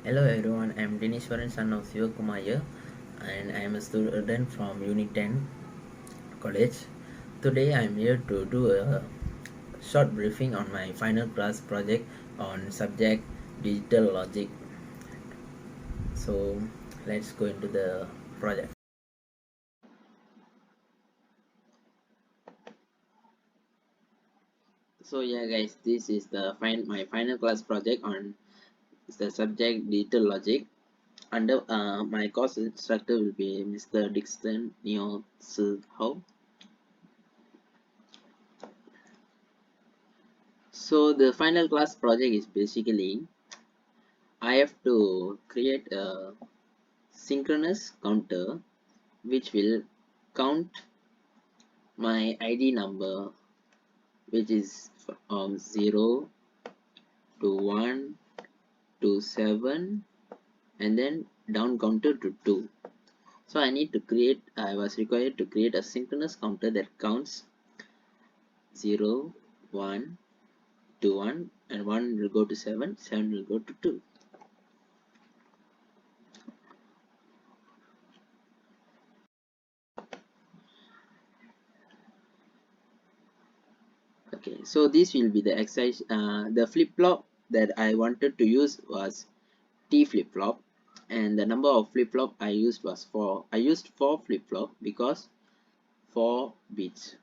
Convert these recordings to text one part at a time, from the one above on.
Hello everyone, I am Dineshwaran, son of Sivakumar here, and I am a student from Uniten College. Today I am here to do a short briefing on my final class project on subject digital logic. So let's go into the project. So yeah guys, this is the my final class project on the subject digital logic. Under my course instructor will be Mr. Dixon Neo Si Ho. So the final class project is basically I have to create a synchronous counter which will count my ID number, which is from 0 to 1 to 7 and then down counter to 2. So I was required to create a synchronous counter that counts 0, 1 to 1, and 1 will go to 7, 7 will go to 2. Okay, so this will be the exercise. The flip-flop that I wanted to use was T flip-flop, and the number of flip-flop I used was 4. I used 4 flip-flop because 4 bits.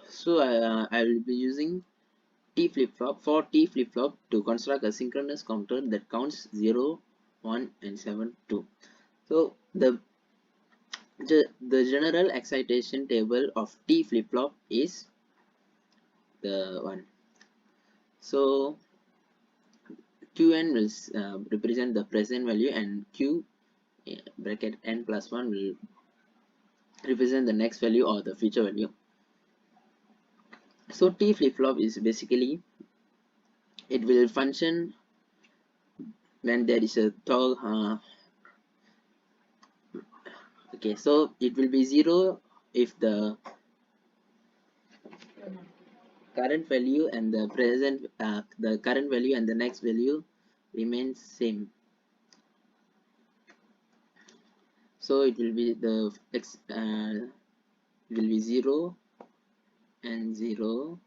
So I will be using T flip-flop, 4 T flip-flop to construct a synchronous counter that counts 0, 1 and 7, 2. So the general excitation table of T flip-flop is the one. So Qn will represent the present value, and Q bracket n plus 1 will represent the next value or the future value. So T flip-flop is basically, it will function when there is a toggle. Okay, so it will be 0 if the current value and the current value and the next value remains same. So it will be will be 0 and 0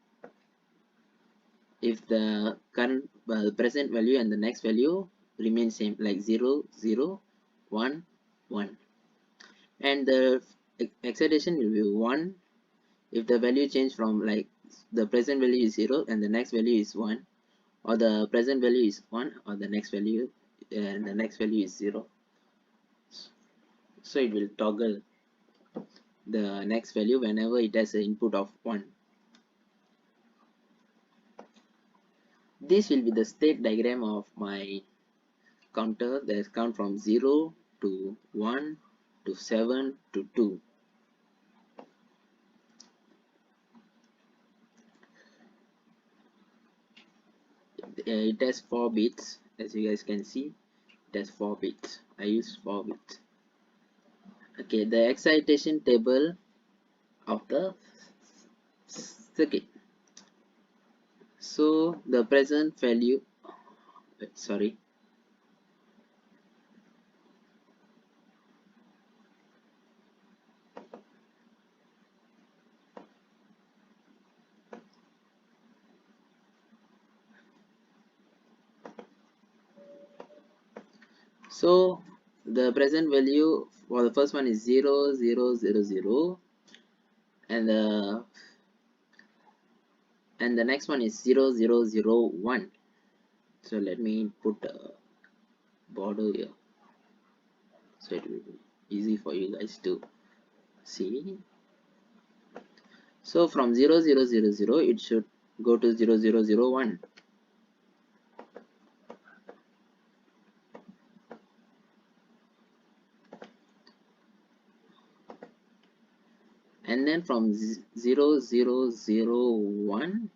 if the current present value and the next value remain same, like 0, 0, 1, 1, and the excitation will be 1 if the value change from, like, the present value is 0 and the next value is 1, or the present value is 1 or the next value and the next value is 0. So it will toggle the next value whenever it has an input of 1. This will be the state diagram of my counter that count from 0 to 1 to 7 to 2. It has 4 bits, as you guys can see. It has 4 bits. I use 4 bits. Okay, the excitation table of the circuit. So the present value, sorry, so the present value for the first one is 0, 0, 0, 0, and the next one is 0, 0, 0, 1. So let me put a border here so it will be easy for you guys to see. So from 0, 0, 0, 0, it should go to 0, 0, 0, 1. And then from 0, 0, 0, 1,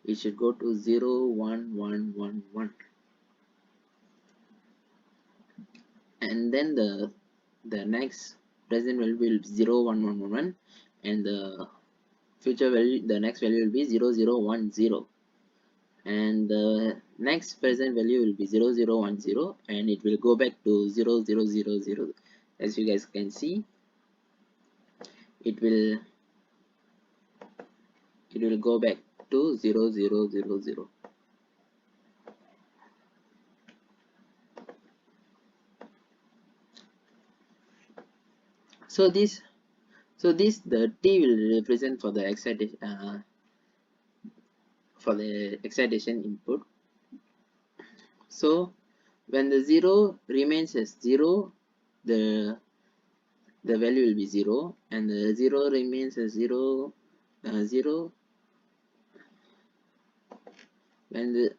it should go to 0, 1, 1, 1, 1. And then the the next present value will be 0 1 1 1 1, and the future value, the next value will be 0 0 1 0, and the next present value will be 0 0 1 0, and it will go back to 0 0 0 0. As you guys can see, it will go back to 0 0 0 0. So this the T will represent for the excitation input. So when the 0 remains as 0, the value will be 0, and the 0 remains as 0 0. When the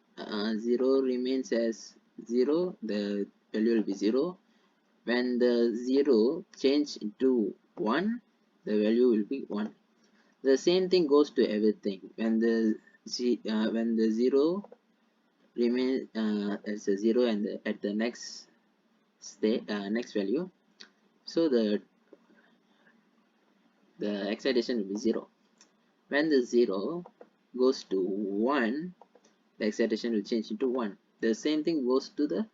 0 remains as 0, the value will be 0. When the 0 change into 1, the value will be 1. The same thing goes to everything. When the 0 remains as a 0 and at the next state next value, so the excitation will be 0. When the 0 goes to 1, the excitation will change into 1. The same thing goes to the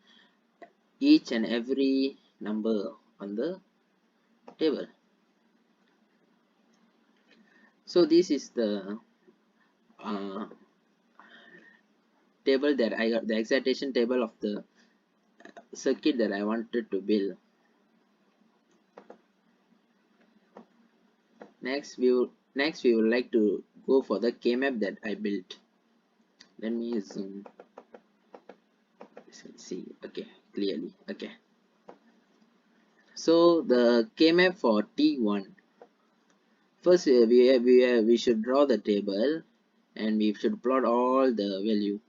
each and every number on the table. So this is the uh, table that I got, the excitation table of the circuit that I wanted to build. Next we would like to go for the K-map that I built. Let me zoom. See, okay, clearly. Okay. So the K-map for T1. First, we should draw the table, and we should plot all the value,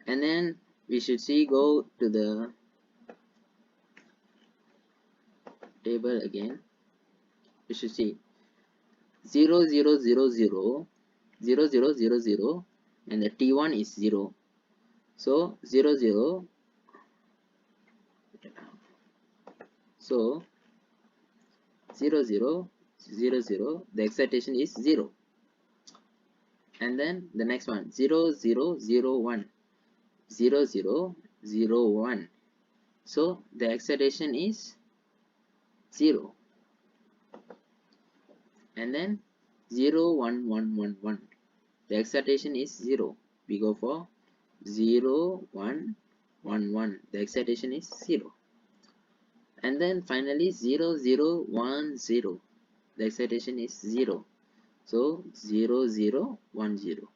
and then we should go to the table again. We should see 0 0 0 0 0 0 0 0, and the T1 is 0. So 0 0. So 0 0 0 0, the excitation is 0. And then the next one 0 0 0 1 0 0 0 1. So the excitation is 0. And then 0 1 1 1 1. The excitation is 0. We go for 0 1 1 1. The excitation is 0. And then finally 0 0 1 0. The excitation is 0. So 0 0 1 0.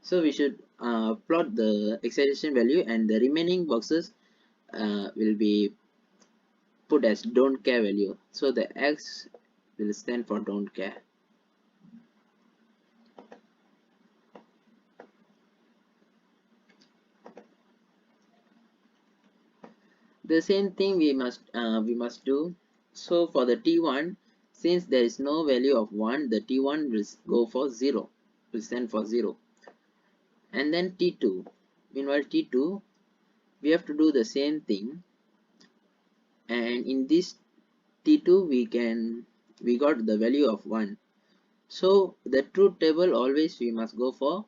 So we should plot the excitation value, and the remaining boxes will be put as don't care value. So the X will stand for don't care. The same thing we must do. So for the T1, since there is no value of 1, the T1 will go for 0, will stand for 0. And then T2, meanwhile T2, we have to do the same thing, and in this T2 we got the value of 1. So the truth table, always we must go for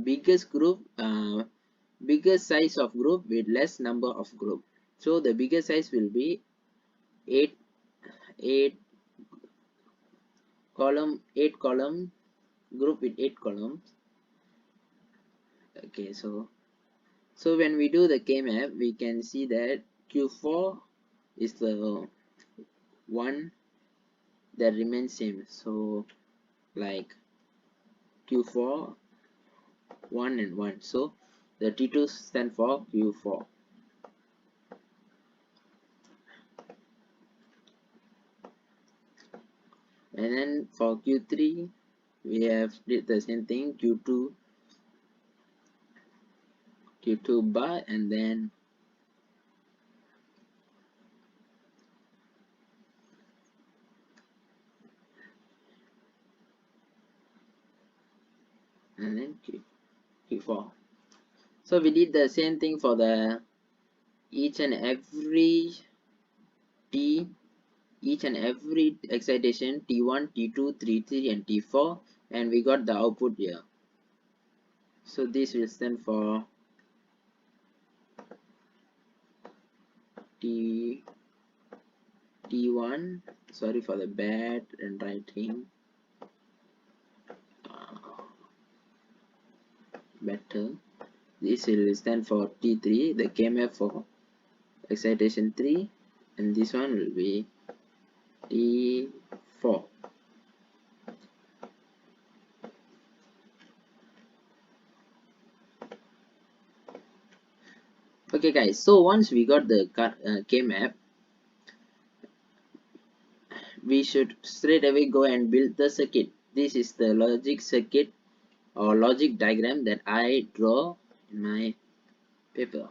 biggest group, biggest size of group with less number of group. So the biggest size will be 8 column group with 8 columns. Okay, so when we do the K-map, we can see that Q4 is the one that remains same. So like Q4 1 and 1. So the T2 stand for Q4. And then for Q3, we have did the same thing, Q2 bar, and then Q4. So we did the same thing for the each and every t each and every excitation t1, t2, t3 and t4, and we got the output here. So this will stand for t t1, sorry for the bad and writing, better. This will stand for t3, the KMF for excitation 3, and this one will be t4. Okay guys, so once we got the K-map, we should straight away go and build the circuit. This is the logic circuit or logic diagram that I draw in my paper.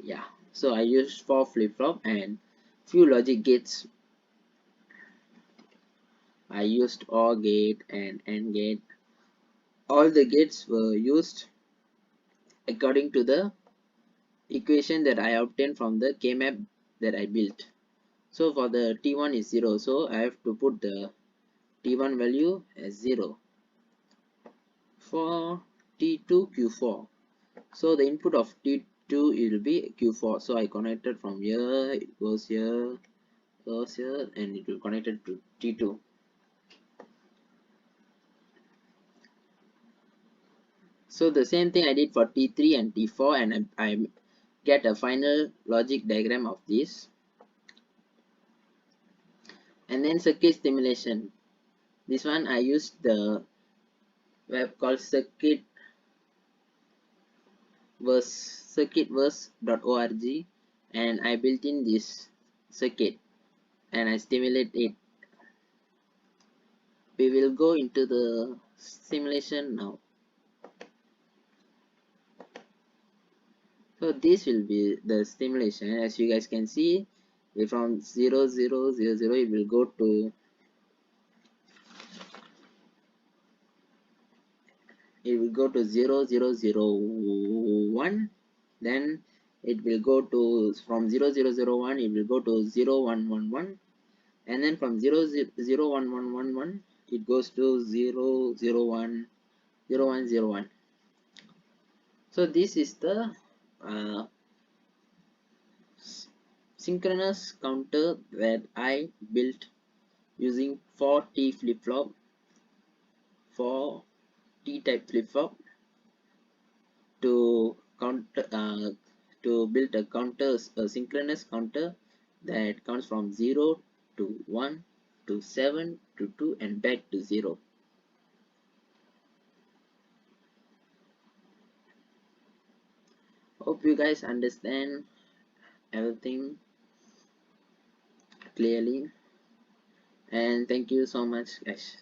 Yeah, so I used 4 flip-flop and few logic gates. I used OR gate and AND gate. All the gates were used according to the equation that I obtained from the K-map that I built. So for the T1 is 0, so I have to put the T1 value as 0. For T2 Q4, so the input of T2 will be Q4, so I connected from here, it goes here, goes here, and it will connect it to T2. So the same thing I did for T3 and T4, and I get a final logic diagram of this. And then circuit simulation. This one I used the web called circuitverse.org, and I built in this circuit and I stimulate it. We will go into the simulation now. So this will be the stimulation. As you guys can see, from 0 0 0 0 it will go to it will go to 0 0 0 1, then it will go to from 0 0 0 1 it will go to 0 1 1 1, and then from 0 0 0 1 1 1 1 it goes to 0 0 1 0 1 0 1. So this is the uh, synchronous counter that I built using 4T flip-flop, 4 T-type flip-flop to build a synchronous counter that counts from 0 to 1 to 7 to 2 and back to 0. Hope you guys understand everything clearly, and thank you so much guys.